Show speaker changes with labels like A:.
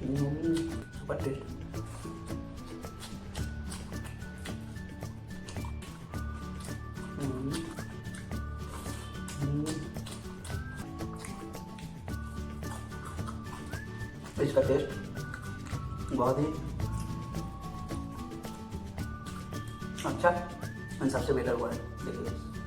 A: Super test. इसका test बहुत ही अच्छा एंड सबसे बेटर हुआ है। देखिए